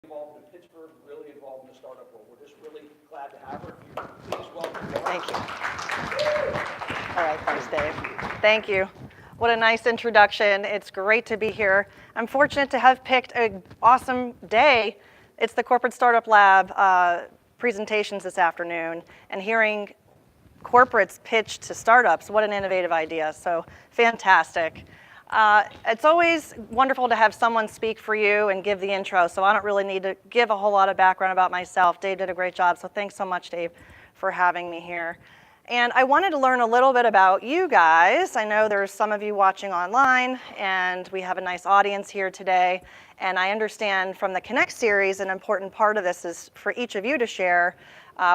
involved in Pittsburgh, really involved in the startup world. We're just really glad to have her. Please welcome Laurie. Thank you. All right, thanks, Dave. Thank you. What a nice introduction. It's great to be here. I'm fortunate to have picked an awesome day. It's the Corporate Startup Lab presentations this afternoon, and hearing corporates pitch to startups, what an innovative idea. So fantastic. It's always wonderful to have someone speak for you and give the intro, so I don't really need to give a whole lot of background about myself. Dave did a great job, so thanks so much, Dave, for having me here. And I wanted to learn a little bit about you guys. I know there's some of you watching online, and we have a nice audience here today. And I understand from the Connect series, an important part of this is for each of you to share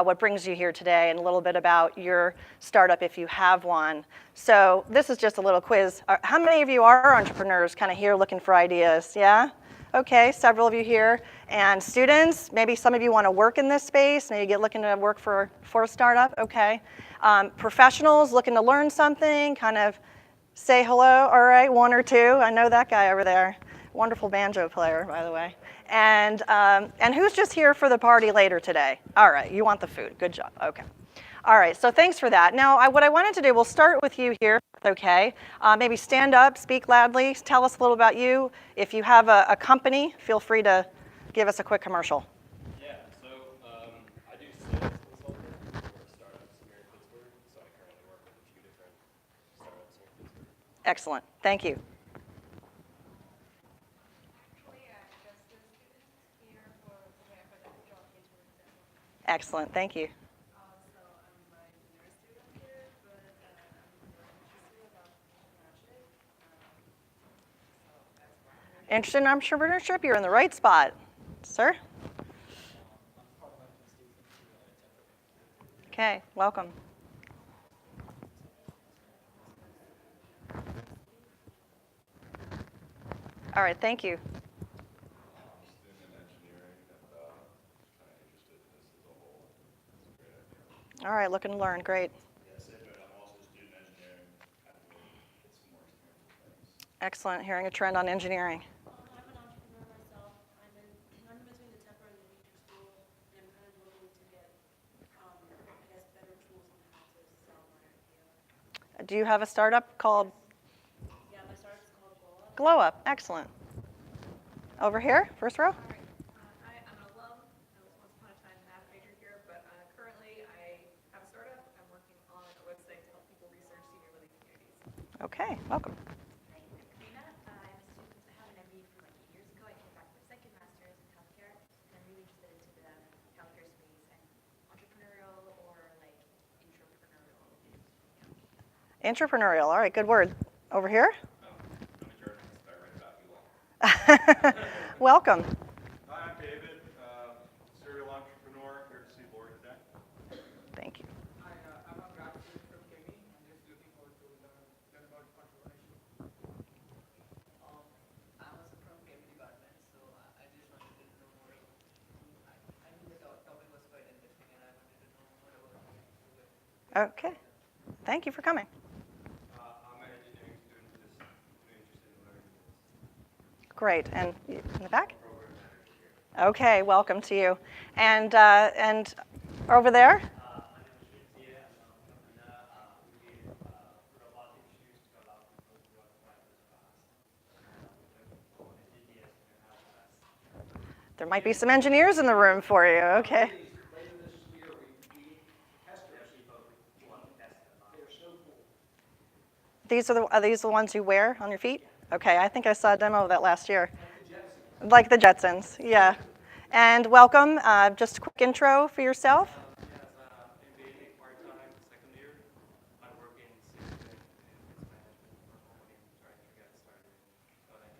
what brings you here today and a little bit about your startup if you have one. So this is just a little quiz. How many of you are entrepreneurs kind of here looking for ideas? Yeah? Okay, several of you here. And students, maybe some of you want to work in this space, maybe get looking to work for a startup. Okay. Professionals looking to learn something, kind of say hello. All right, one or two. I know that guy over there. Wonderful banjo player, by the way. And who's just here for the party later today? All right, you want the food. Good job. Okay. All right, so thanks for that. Now, what I wanted to do, we'll start with you here, okay? Maybe stand up, speak loudly, tell us a little about you. If you have a company, feel free to give us a quick commercial. Yeah, so I do sales consulting for startups here in Pittsburgh, so I currently work with a few different startups here in Pittsburgh. Excellent, thank you. Excellent, thank you. So I'm my junior student here, but I'm interested about entrepreneurship. Interested in entrepreneurship? You're in the right spot, sir. Okay, welcome. All right, thank you. All right, looking to learn, great. Yes, I'm also a student in engineering, kind of get some more experience with things. Excellent, hearing a trend on engineering. I'm an entrepreneur myself. I'm in between the Temper and the Beacher School, and I'm kind of looking to get, better tools on how to sell my idea. Do you have a startup called? Yeah, my startup's called Glow Glow Up. Up, excellent. Over here, first row. All right. I'm an alum. I was once upon a time a math major here, but currently I have a startup. I'm working on a website to help people research senior living communities. Okay, welcome. Hi, I'm Karina. I'm a student. I have an MBA from like 8 years ago. I came back for a second master's in healthcare, and I'm really interested into the healthcare space and entrepreneurial or like intrapreneurial. Entrepreneurial, all right, good word. Over here. I'm a journalist. I write about you all. Welcome. Hi, I'm David, serial entrepreneur, here to see Laurie today. Thank you. Hi, I'm a grad student from KV. I'm just looking forward to learn about entrepreneurship. I'm also from KV department, so I just wanted to know more about I knew the topic was quite interesting and I wanted to know more about it. Okay, thank you for coming. I'm an engineering student, just really interested in learning this. Great, and in the back? Program manager here. Okay, welcome to you. And over there? My name is Shinzia. I'm from Canada. We create robotic shoes to allow people to walk wireless fast. There might be some engineers in the room for you, okay. Later this year, we test testers. They're so cool. Are these the ones you wear on your feet? Okay, I think I saw a demo of that last year. Like the Jetsons, yeah. And welcome, just a quick intro for yourself. Yes, MBA part-time, second year. I work in system and management for a company, trying to get started.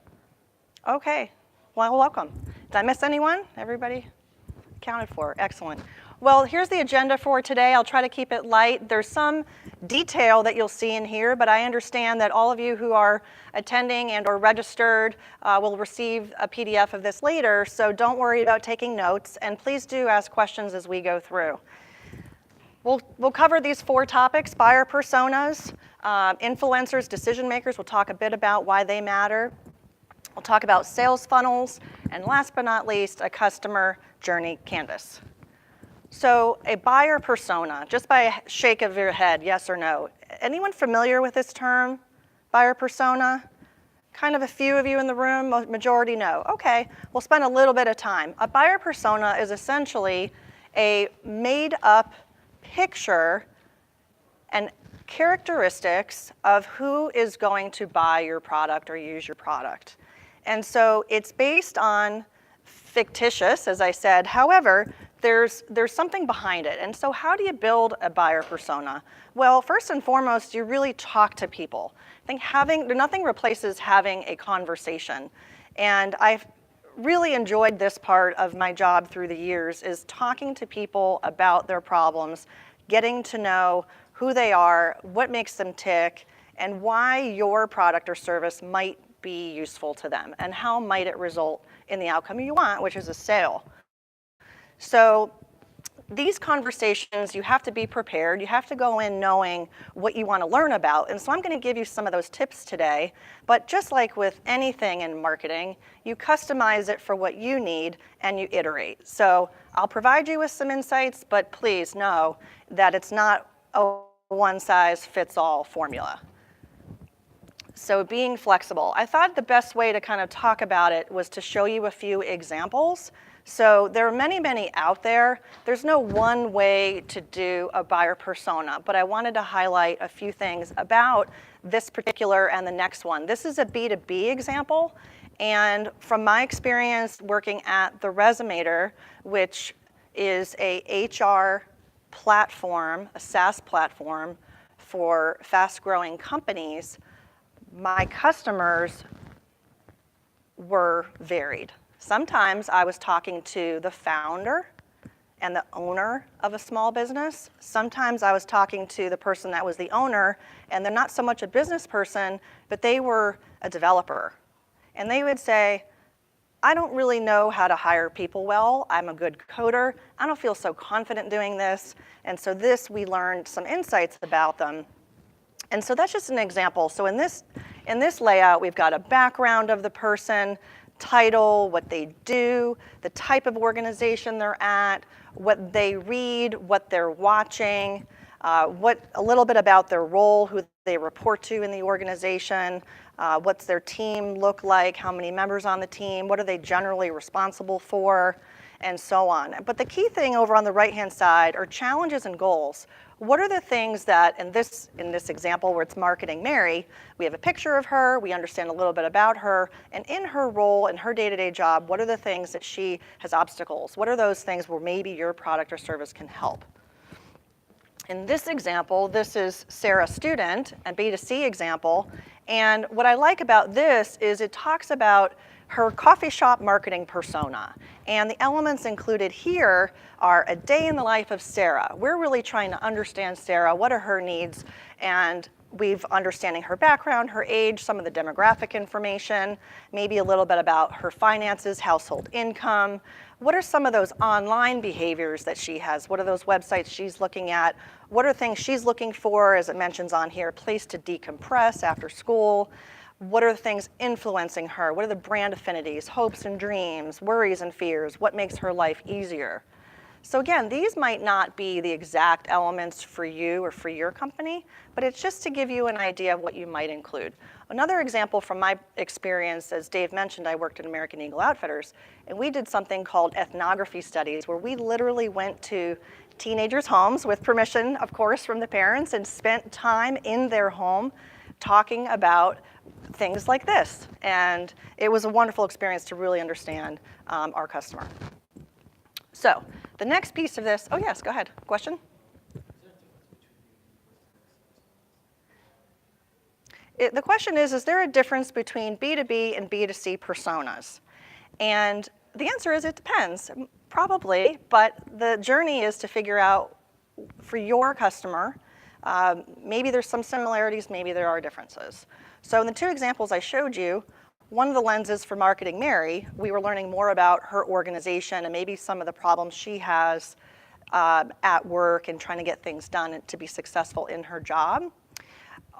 Okay, well, welcome. Did I miss anyone? Everybody accounted for, excellent. Well, here's the agenda for today. I'll try to keep it light. There's some detail that you'll see in here, but I understand that all of you who are attending and or registered will receive a PDF of this later, so don't worry about taking notes, and please do ask questions as we go through. We'll cover these 4 topics: buyer personas, influencers, decision makers. We'll talk a bit about why they matter. We'll talk about sales funnels, and last but not least, a customer journey canvas. So a buyer persona, just by a shake of your head, yes or no. Anyone familiar with this term, buyer persona? Kind of a few of you in the room, majority no. Okay, we'll spend a little bit of time. A buyer persona is essentially a made-up picture and characteristics of who is going to buy your product or use your product. And so it's based on fictitious, as I said. However, there's something behind it. And so how do you build a buyer persona? Well, first and foremost, you really talk to people. I think nothing replaces having a conversation. And I've really enjoyed this part of my job through the years, is talking to people about their problems, getting to know who they are, what makes them tick, and why your product or service might be useful to them, and how might it result in the outcome you want, which is a sale. So these conversations, you have to be prepared. You have to go in knowing what you want to learn about. And so I'm going to give you some of those tips today. But just like with anything in marketing, you customize it for what you need and you iterate. So I'll provide you with some insights, but please know that it's not a one-size-fits-all formula. So being flexible. I thought the best way to kind of talk about it was to show you a few examples. So there are many, many out there. There's no one way to do a buyer persona, but I wanted to highlight a few things about this particular and the next one. This is a B2B example, and from my experience working at The Resumator, which is a HR platform, a SaaS platform for fast-growing companies, my customers were varied. Sometimes I was talking to the founder and the owner of a small business. Sometimes I was talking to the person that was the owner, and they're not so much a business person, but they were a developer. And they would say, I don't really know how to hire people well. I'm a good coder. I don't feel so confident doing this. And so we learned some insights about them. And so that's just an example. So in this layout, we've got a background of the person, title, what they do, the type of organization they're at, what they read, what they're watching, a little bit about their role, who they report to in the organization, what's their team look like, how many members on the team, what are they generally responsible for, and so on. But the key thing over on the right-hand side are challenges and goals. What are the things that, in this example where it's Marketing Mary, we have a picture of her, we understand a little bit about her, and in her role, in her day-to-day job, what are the things that she has obstacles? What are those things where maybe your product or service can help? In this example, this is Sarah Student, a B2C example, and what I like about this is it talks about her coffee shop marketing persona. And the elements included here are a day in the life of Sarah. We're really trying to understand Sarah, what are her needs, and we've understanding her background, her age, some of the demographic information, maybe a little bit about her finances, household income. What are some of those online behaviors that she has? What are those websites she's looking at? What are things she's looking for, as it mentions on here, place to decompress after school? What are the things influencing her? What are the brand affinities, hopes and dreams, worries and fears? What makes her life easier? So again, these might not be the exact elements for you or for your company, but it's just to give you an idea of what you might include. Another example from my experience, as Dave mentioned, I worked at American Eagle Outfitters, and we did something called ethnography studies, where we literally went to teenagers' homes with permission, of course, from the parents, and spent time in their home talking about things like this. And it was a wonderful experience to really understand our customer. So the next piece of this, oh yes, go ahead, question? The question is there a difference between B2B and B2C personas? And the answer is it depends, probably, but the journey is to figure out for your customer, maybe there's some similarities, maybe there are differences. So in the two examples I showed you, one of the lenses for Marketing Mary, we were learning more about her organization and maybe some of the problems she has at work and trying to get things done and to be successful in her job.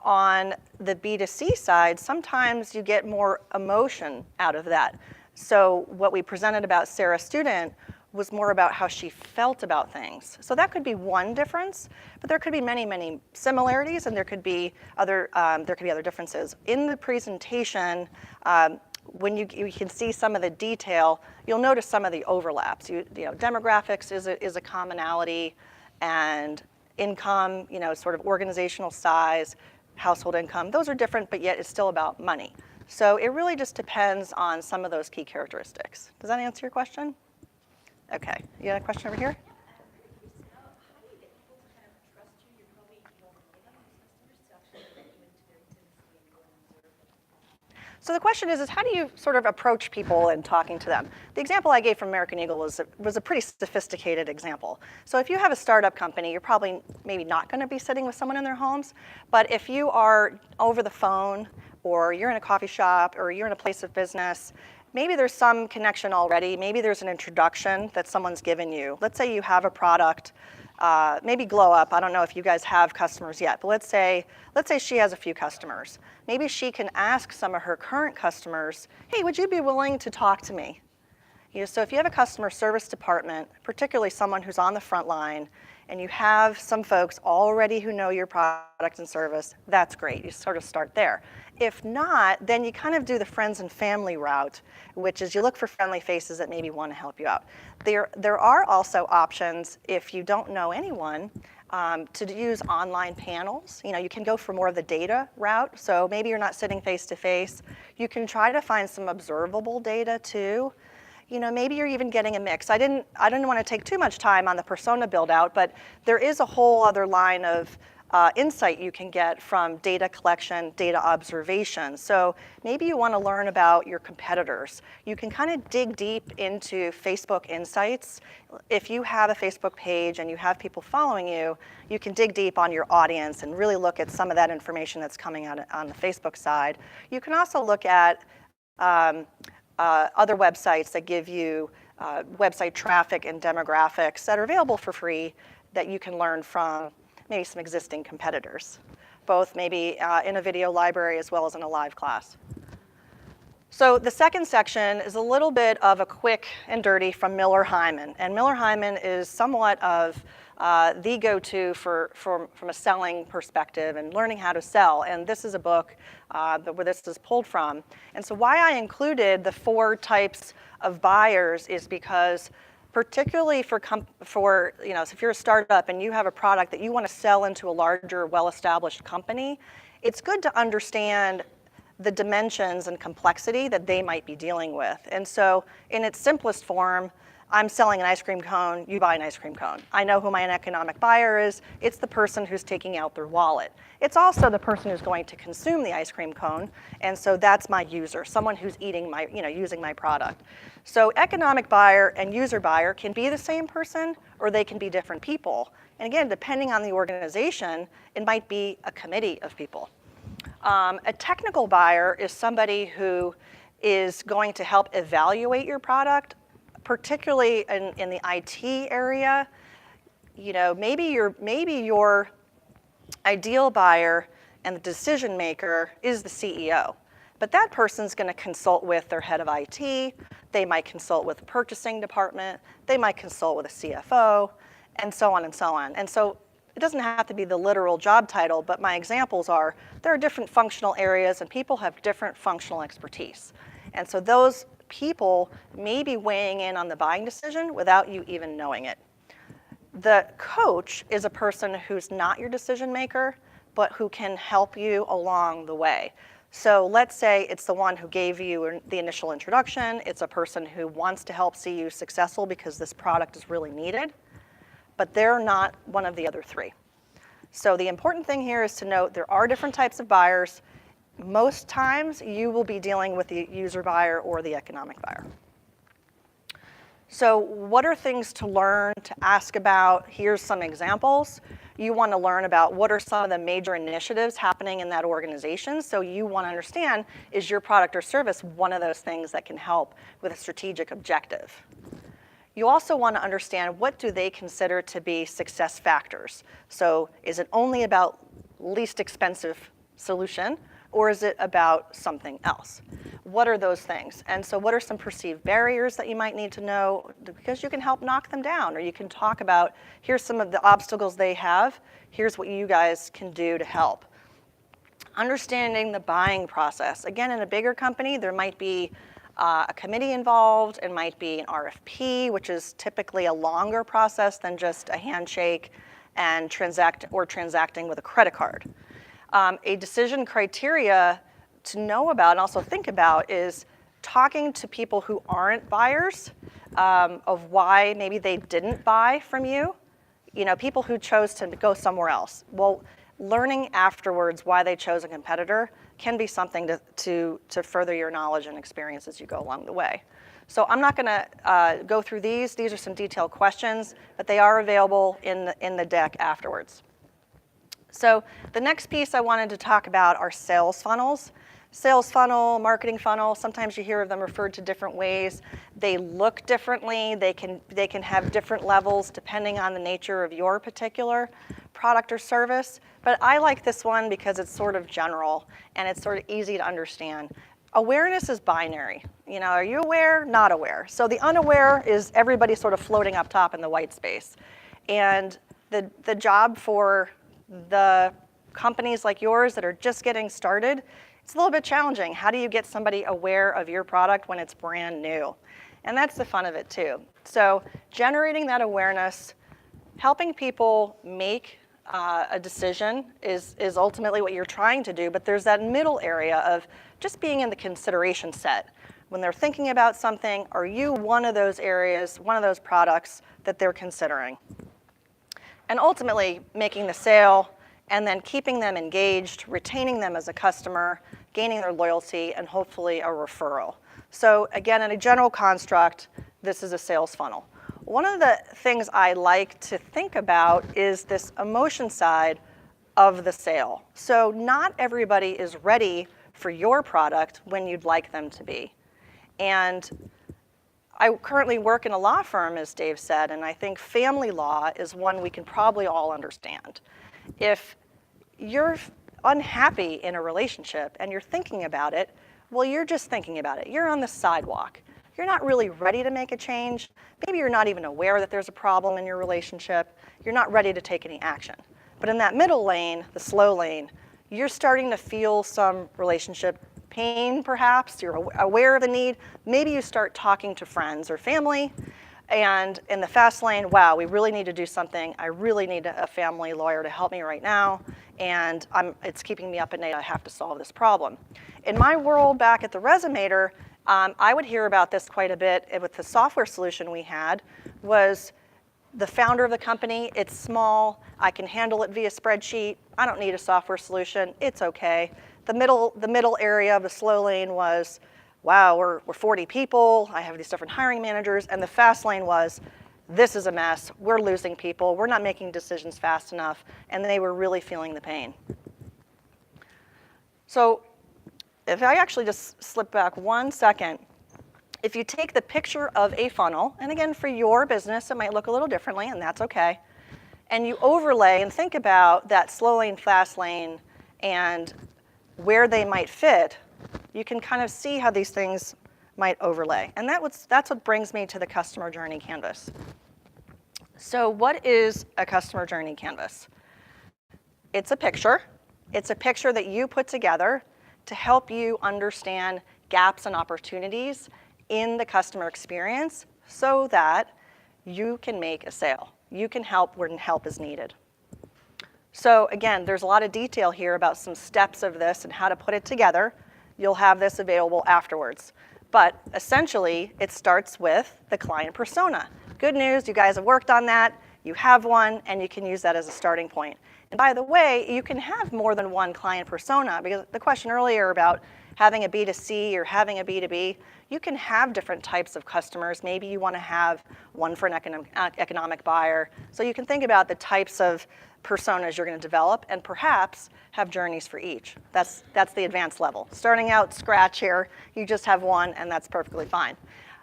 On the B2C side, sometimes you get more emotion out of that. So what we presented about Sarah's student was more about how she felt about things. So that could be one difference, but there could be many, many similarities, and there could be other differences. In the presentation, when you can see some of the detail, you'll notice some of the overlaps. Demographics is a commonality, and income, sort of organizational size, household income, those are different, but yet it's still about money. So it really just depends on some of those key characteristics. Does that answer your question? Okay, you got a question over here? I'm very curious to know, how do you get people to kind of trust you? You're probably, you don't know them as customers to actually let you into their intimacy and go and observe them. So the question is how do you sort of approach people in talking to them? The example I gave from American Eagle was a pretty sophisticated example. So if you have a startup company, you're probably maybe not going to be sitting with someone in their homes. But if you are over the phone, or you're in a coffee shop, or you're in a place of business, maybe there's some connection already. Maybe there's an introduction that someone's given you. Let's say you have a product, maybe Glow Up. I don't know if you guys have customers yet, but let's say she has a few customers. Maybe she can ask some of her current customers, hey, would you be willing to talk to me? So if you have a customer service department, particularly someone who's on the front line, and you have some folks already who know your product and service, that's great. You sort of start there. If not, then you kind of do the friends and family route, which is you look for friendly faces that maybe want to help you out. There are also options if you don't know anyone to use online panels. You can go for more of the data route. So maybe you're not sitting face to face. You can try to find some observable data too. Maybe you're even getting a mix. I didn't want to take too much time on the persona build out, but there is a whole other line of insight you can get from data collection, data observation. So maybe you want to learn about your competitors. You can kind of dig deep into Facebook insights. If you have a Facebook page and you have people following you, you can dig deep on your audience and really look at some of that information that's coming out on the Facebook side. You can also look at other websites that give you website traffic and demographics that are available for free that you can learn from maybe some existing competitors, both maybe in a video library as well as in a live class. So the second section is a little bit of a quick and dirty from Miller Hyman. And Miller Hyman is somewhat of the go-to from a selling perspective and learning how to sell. And this is a book where this is pulled from. And so why I included the 4 types of buyers is because particularly so if you're a startup and you have a product that you want to sell into a larger, well-established company, it's good to understand the dimensions and complexity that they might be dealing with. And so in its simplest form, I'm selling an ice cream cone, you buy an ice cream cone. I know who my economic buyer is. It's the person who's taking out their wallet. It's also the person who's going to consume the ice cream cone, and so that's my user, someone who's eating using my product. So economic buyer and user buyer can be the same person, or they can be different people. And again, depending on the organization, it might be a committee of people. A technical buyer is somebody who is going to help evaluate your product, particularly in the IT area. Maybe your ideal buyer and the decision maker is the CEO, but that person's going to consult with their head of IT. They might consult with the purchasing department. They might consult with a CFO, and so on and so on. And so it doesn't have to be the literal job title, but my examples are there are different functional areas and people have different functional expertise. And so those people may be weighing in on the buying decision without you even knowing it. The coach is a person who's not your decision maker, but who can help you along the way. So let's say it's the one who gave you the initial introduction. It's a person who wants to help see you successful because this product is really needed, but they're not one of the other 3. So the important thing here is to note there are different types of buyers. Most times you will be dealing with the user buyer or the economic buyer. So what are things to learn, to ask about? Here's some examples. You want to learn about what are some of the major initiatives happening in that organization. So you want to understand, is your product or service one of those things that can help with a strategic objective? You also want to understand what do they consider to be success factors. So is it only about least expensive solution, or is it about something else? What are those things? And so what are some perceived barriers that you might need to know? Because you can help knock them down, or you can talk about, here's some of the obstacles they have, here's what you guys can do to help. Understanding the buying process. Again, in a bigger company, there might be a committee involved, it might be an RFP, which is typically a longer process than just a handshake and transacting with a credit card. A decision criteria to know about and also think about is talking to people who aren't buyers of why maybe they didn't buy from you. You know, people who chose to go somewhere else. Well, learning afterwards why they chose a competitor can be something to further your knowledge and experience as you go along the way. So I'm not going to go through these. These are some detailed questions, but they are available in the deck afterwards. So the next piece I wanted to talk about are sales funnels. Sales funnel, marketing funnel, sometimes you hear of them referred to different ways. They look differently. They can have different levels depending on the nature of your particular product or service. But I like this one because it's sort of general and it's sort of easy to understand. Awareness is binary. You know, are you aware? Not aware. So the unaware is everybody sort of floating up top in the white space. And the job for the companies like yours that are just getting started, it's a little bit challenging. How do you get somebody aware of your product when it's brand new? And that's the fun of it too. So generating that awareness, helping people make a decision is ultimately what you're trying to do, but there's that middle area of just being in the consideration set. When they're thinking about something, are you one of those areas, one of those products that they're considering? And ultimately making the sale and then keeping them engaged, retaining them as a customer, gaining their loyalty, and hopefully a referral. So again, in a general construct, this is a sales funnel. One of the things I like to think about is this emotion side of the sale. So not everybody is ready for your product when you'd like them to be. And I currently work in a law firm, as Dave said, and I think family law is one we can probably all understand. If you're unhappy in a relationship and you're thinking about it, well, you're just thinking about it. You're on the sidewalk. You're not really ready to make a change. Maybe you're not even aware that there's a problem in your relationship. You're not ready to take any action. But in that middle lane, the slow lane, you're starting to feel some relationship pain, perhaps. You're aware of the need. Maybe you start talking to friends or family. And in the fast lane, wow, we really need to do something. I really need a family lawyer to help me right now. And it's keeping me up at night. I have to solve this problem. In my world back at the Resumator, I would hear about this quite a bit with the software solution we had. Was the founder of the company, it's small, I can handle it via spreadsheet, I don't need a software solution, it's okay. The middle area of the slow lane was, wow, we're 40 people, I have these different hiring managers, and the fast lane was, this is a mess, we're losing people, we're not making decisions fast enough, and they were really feeling the pain. So if I actually just slip back 1 second, if you take the picture of a funnel, and again, for your business, it might look a little differently, and that's okay, and you overlay and think about that slow lane, fast lane, and where they might fit, you can kind of see how these things might overlay. And that's what brings me to the customer journey canvas. So what is a customer journey canvas? It's a picture. It's a picture that you put together to help you understand gaps and opportunities in the customer experience so that you can make a sale. You can help when help is needed. So again, there's a lot of detail here about some steps of this and how to put it together. You'll have this available afterwards. But essentially, it starts with the client persona. Good news, you guys have worked on that. You have one, and you can use that as a starting point. And by the way, you can have more than one client persona, because the question earlier about having a B2C or having a B2B, you can have different types of customers. Maybe you want to have one for an economic buyer. So you can think about the types of personas you're going to develop and perhaps have journeys for each. That's the advanced level. Starting out scratch here, you just have one, and that's perfectly fine.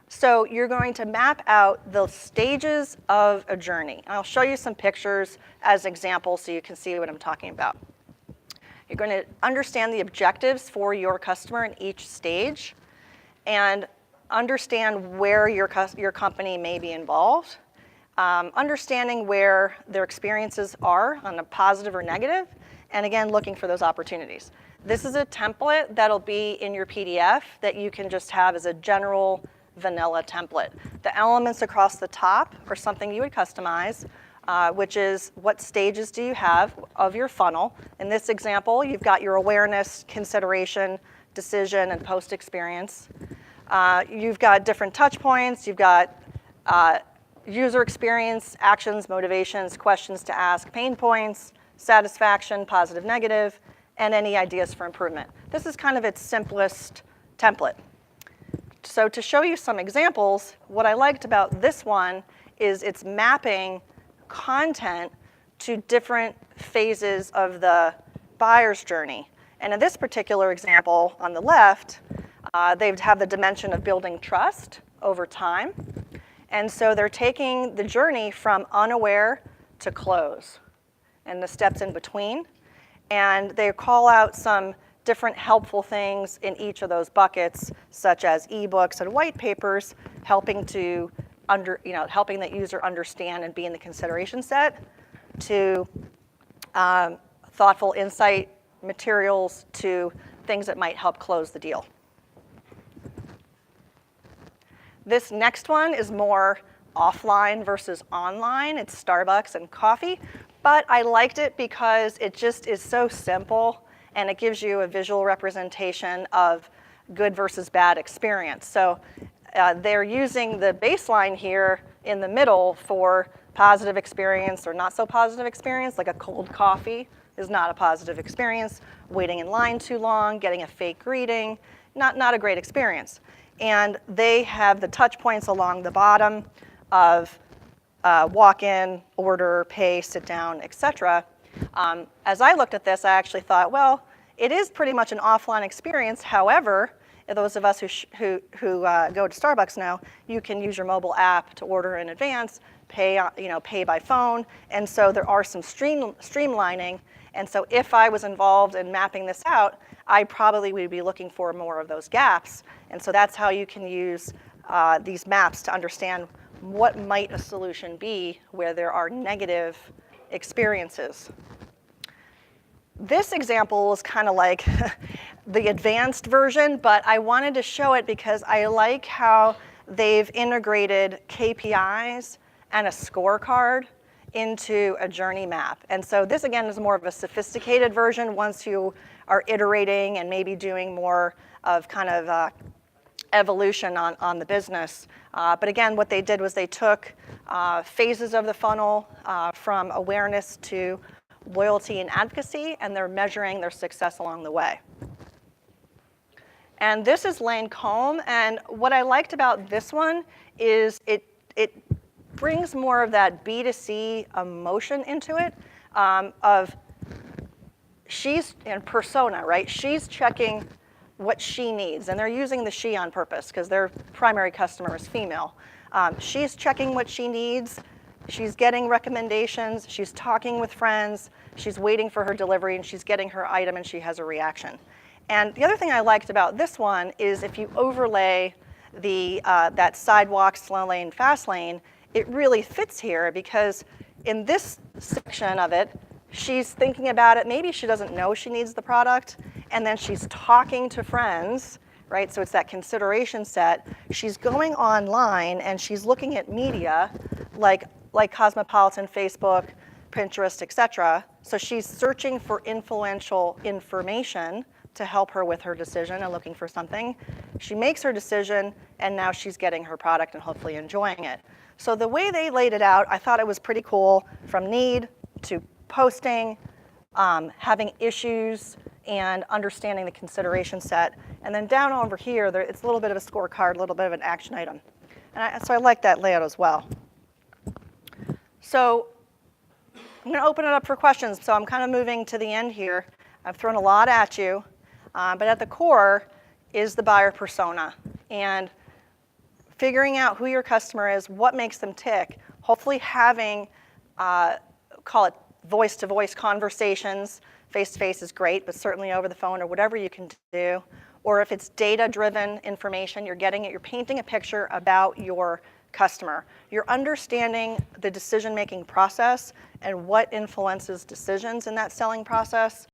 So you're going to map out the stages of a journey. And I'll show you some pictures as examples so you can see what I'm talking about. You're going to understand the objectives for your customer in each stage and understand where your company may be involved, understanding where their experiences are on a positive or negative, and again, looking for those opportunities. This is a template that'll be in your PDF that you can just have as a general vanilla template. The elements across the top are something you would customize, which is what stages do you have of your funnel. In this example, you've got your awareness, consideration, decision, and post-experience. You've got different touch points. You've got user experience, actions, motivations, questions to ask, pain points, satisfaction, positive, negative, and any ideas for improvement. This is kind of its simplest template. So to show you some examples, what I liked about this one is it's mapping content to different phases of the buyer's journey. And in this particular example on the left, they have the dimension of building trust over time. And so they're taking the journey from unaware to close and the steps in between. And they call out some different helpful things in each of those buckets, such as ebooks and white papers, helping to helping the user understand and be in the consideration set, to thoughtful insight materials, to things that might help close the deal. This next one is more offline versus online. It's Starbucks and coffee, but I liked it because it just is so simple and it gives you a visual representation of good versus bad experience. So they're using the baseline here in the middle for positive experience or not so positive experience, like a cold coffee is not a positive experience, waiting in line too long, getting a fake greeting, not a great experience. And they have the touch points along the bottom of walk in, order, pay, sit down, etc. As I looked at this, I actually thought, well, it is pretty much an offline experience. However, those of us who go to Starbucks now, you can use your mobile app to order in advance, pay by phone, and so there are some streamlining. And so if I was involved in mapping this out, I probably would be looking for more of those gaps. And so that's how you can use these maps to understand what might a solution be where there are negative experiences. This example is kind of like the advanced version, but I wanted to show it because I like how they've integrated KPIs and a scorecard into a journey map. And so this, again, is more of a sophisticated version once you are iterating and maybe doing more of kind of evolution on the business. But again, what they did was they took phases of the funnel from awareness to loyalty and advocacy, and they're measuring their success along the way. And this is Lancome, and what I liked about this one is it brings more of that B2C emotion into it, of she's in persona, right? She's checking what she needs, and they're using the she on purpose because their primary customer is female. She's checking what she needs. She's getting recommendations, she's talking with friends, she's waiting for her delivery, and she's getting her item, and she has a reaction. And the other thing I liked about this one is if you overlay that sidewalk, slow lane, fast lane, it really fits here because in this section of it, she's thinking about it, maybe she doesn't know she needs the product, and then she's talking to friends, right? So it's that consideration set. She's going online and she's looking at media like Cosmopolitan, Facebook, Pinterest, etc. So she's searching for influential information to help her with her decision and looking for something. She makes her decision, and now she's getting her product and hopefully enjoying it. So the way they laid it out, I thought it was pretty cool, from need to posting, having issues, and understanding the consideration set. And then down over here, it's a little bit of a scorecard, a little bit of an action item. And so I like that layout as well. So I'm going to open it up for questions. So I'm kind of moving to the end here. I've thrown a lot at you, but at the core is the buyer persona. And figuring out who your customer is, what makes them tick, hopefully having, call it voice-to-voice conversations, Face-to-face is great, but certainly over the phone or whatever you can do. Or if it's data-driven information, you're painting a picture about your customer. You're understanding the decision-making process and what influences decisions in that selling process.